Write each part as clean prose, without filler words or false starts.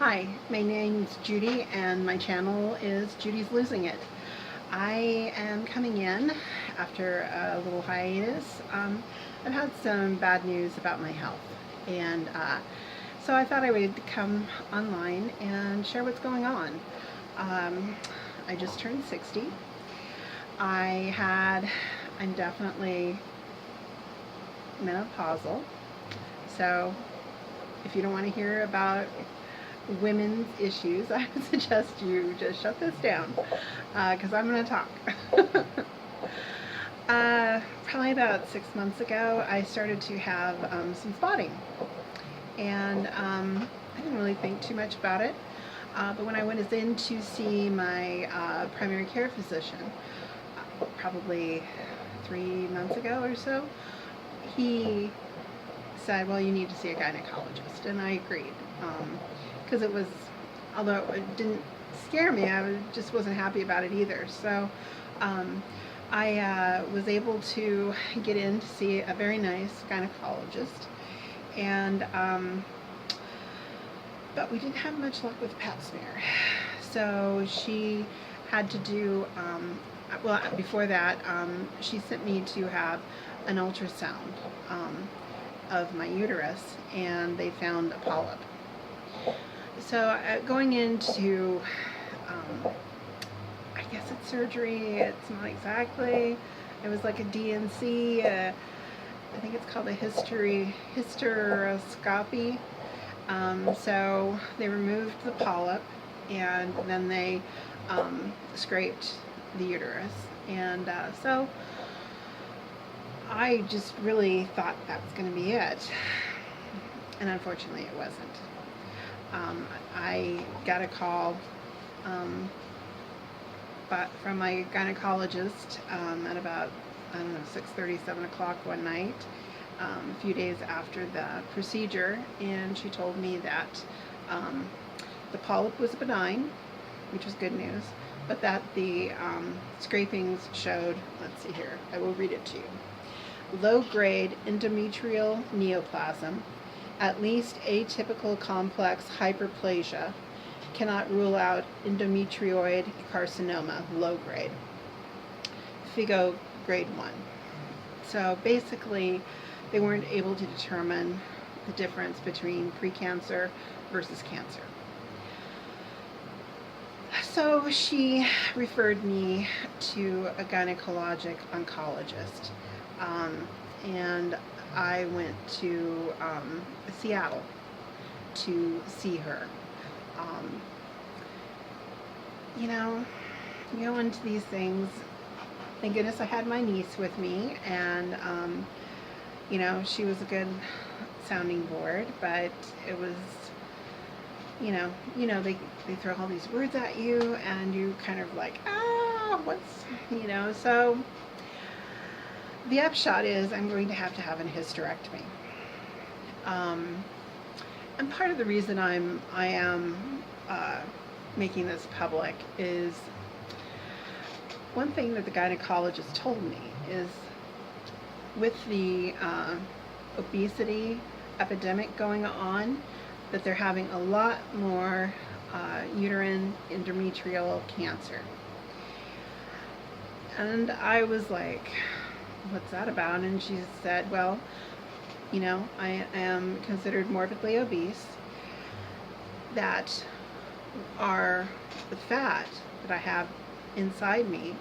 Hi, my name's Judy and my channel is Judy's Losing It. I am coming in after a little hiatus. I've had some bad news about my health, and so I thought I would come online and share what's going on. I just turned 60. I'm definitely menopausal, so if you don't want to hear about women's issues, I would suggest you just shut this down because I'm going to talk. Probably about 6 months ago, I started to have some spotting, and I didn't really think too much about it. But when I went in to see my primary care physician, probably 3 months ago or so, he said, well, you need to see a gynecologist, and I agreed. Because it was, although it didn't scare me, I just wasn't happy about it either. So I was able to get in to see a very nice gynecologist, and but we didn't have much luck with Pap smear. So she had to do, well, before that, she sent me to have an ultrasound of my uterus, and they found a polyp. So going into, I guess it's surgery, it's not exactly, it was like a DNC, I think it's called a hysteroscopy. So they removed the polyp, and then they scraped the uterus, and so I just really thought that was going to be it, and unfortunately it wasn't. I got a call from my gynecologist at about, I don't know, 6:30, 7 o'clock one night, a few days after the procedure, and she told me that the polyp was benign, which was good news, but that the scrapings showed, let's see here, I will read it to you, low-grade endometrial neoplasm, at least atypical complex hyperplasia, cannot rule out endometrioid carcinoma, low grade, FIGO grade 1. So basically, they weren't able to determine the difference between precancer versus cancer. So she referred me to a gynecologic oncologist, and I went to Seattle to see her. You know, you go into these things, thank goodness I had my niece with me, and you know, she was a good sounding board, but it was, you know, they throw all these words at you, and you kind of like, what's, you know, so the upshot is I'm going to have an hysterectomy. And part of the reason I am making this public is one thing that the gynecologist told me is with the obesity epidemic going on, that they're having a lot more uterine endometrial cancer. And I was like, what's that about? And she said, well, you know, I am considered morbidly obese, that are the fat that I have inside me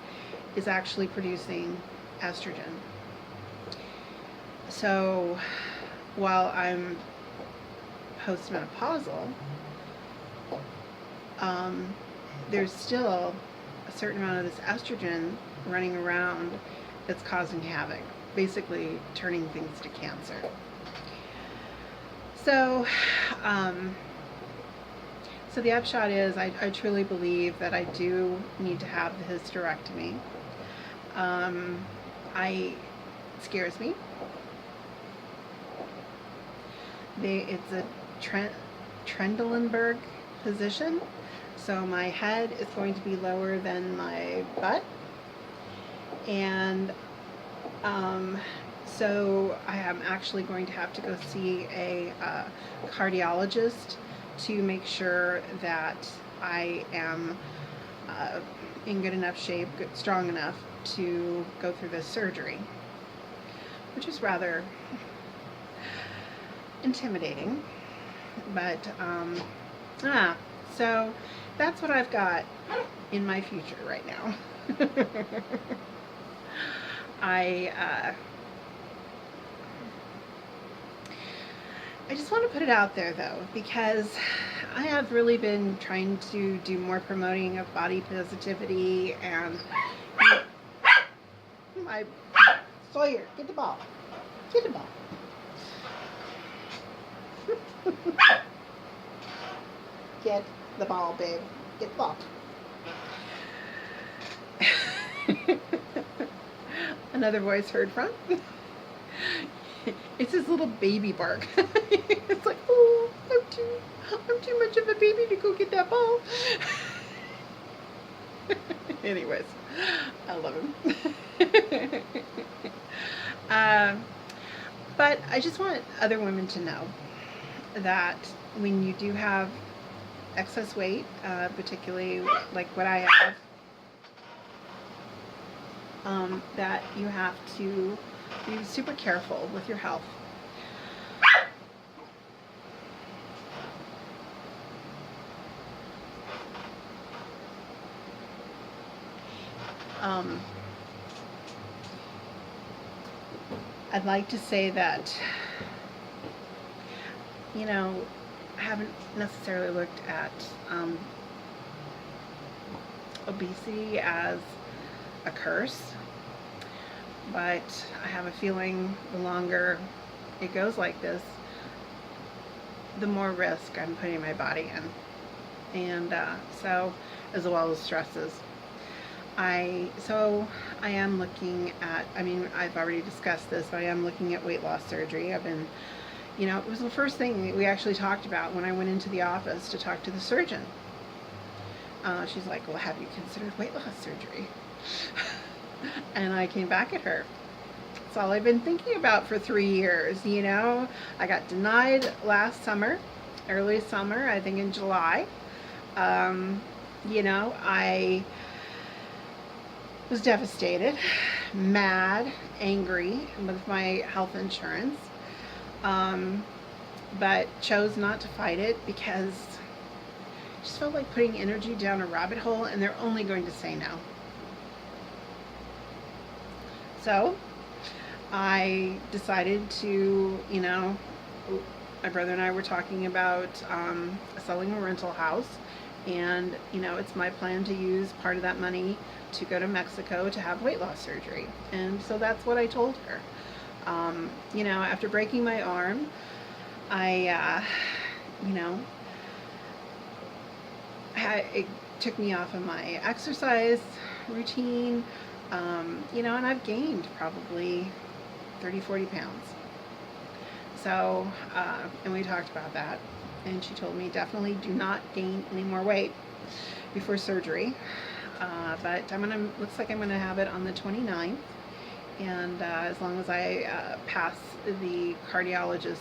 is actually producing estrogen. So while I'm postmenopausal, there's still a certain amount of this estrogen running around that's causing havoc, basically turning things to cancer. So, so the upshot is I truly believe that I do need to have the hysterectomy. It scares me. It's a Trendelenburg position, so my head is going to be lower than my butt, and so I am actually going to have to go see a cardiologist to make sure that I am in good enough shape, strong enough to go through this surgery, which is rather intimidating. But so that's what I've got in my future right now. I just want to put it out there, though, because I have really been trying to do more promoting of body positivity, and my Sawyer, get the ball. Get the ball. Get the ball, babe. Get the ball. Another voice heard from. It's his little baby bark. It's like, oh, I'm too much of a baby to go get that ball. Anyways, I love him. But I just want other women to know that when you do have excess weight, particularly like what I have, that you have to be super careful with your health. I'd like to say that, you know, I haven't necessarily looked at obesity as a curse, but I have a feeling the longer it goes like this, the more risk I'm putting my body in, and so, as well as stresses. So I am looking at, I mean, I've already discussed this, but I am looking at weight loss surgery. I've been, you know, it was the first thing we actually talked about when I went into the office to talk to the surgeon. She's like, well, have you considered weight loss surgery? And I came back at her. It's all I've been thinking about for 3 years, you know. I got denied last summer, early summer, I think in July. You know, I was devastated, mad, angry with my health insurance, but chose not to fight it because I just felt like putting energy down a rabbit hole, and they're only going to say no. So I decided to, you know, my brother and I were talking about selling a rental house, and, you know, it's my plan to use part of that money to go to Mexico to have weight loss surgery. And so that's what I told her. You know, after breaking my arm, you know, it took me off of my exercise routine, you know, and I've gained probably 30-40 pounds. So, and we talked about that, and she told me definitely do not gain any more weight before surgery. But looks like I'm gonna have it on the 29th, and as long as I pass the cardiologist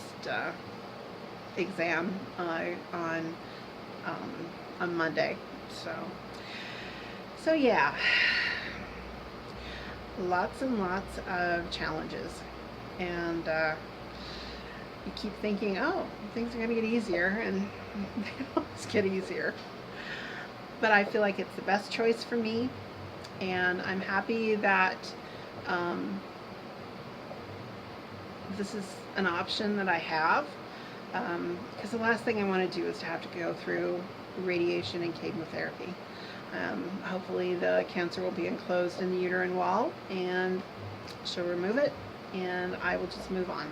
exam on Monday. So yeah, lots and lots of challenges, and you keep thinking, oh, things are gonna get easier, and they always get easier. But I feel like it's the best choice for me, and I'm happy that this is an option that I have, because the last thing I want to do is to have to go through radiation and chemotherapy. Hopefully the cancer will be enclosed in the uterine wall, and she'll remove it, and I will just move on.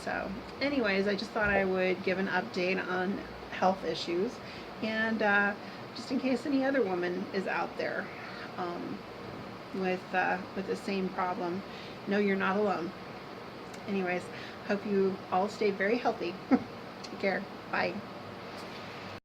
So anyways, I just thought I would give an update on health issues, and just in case any other woman is out there with the same problem, no, you're not alone. Anyways, hope you all stay very healthy. Take care. Bye.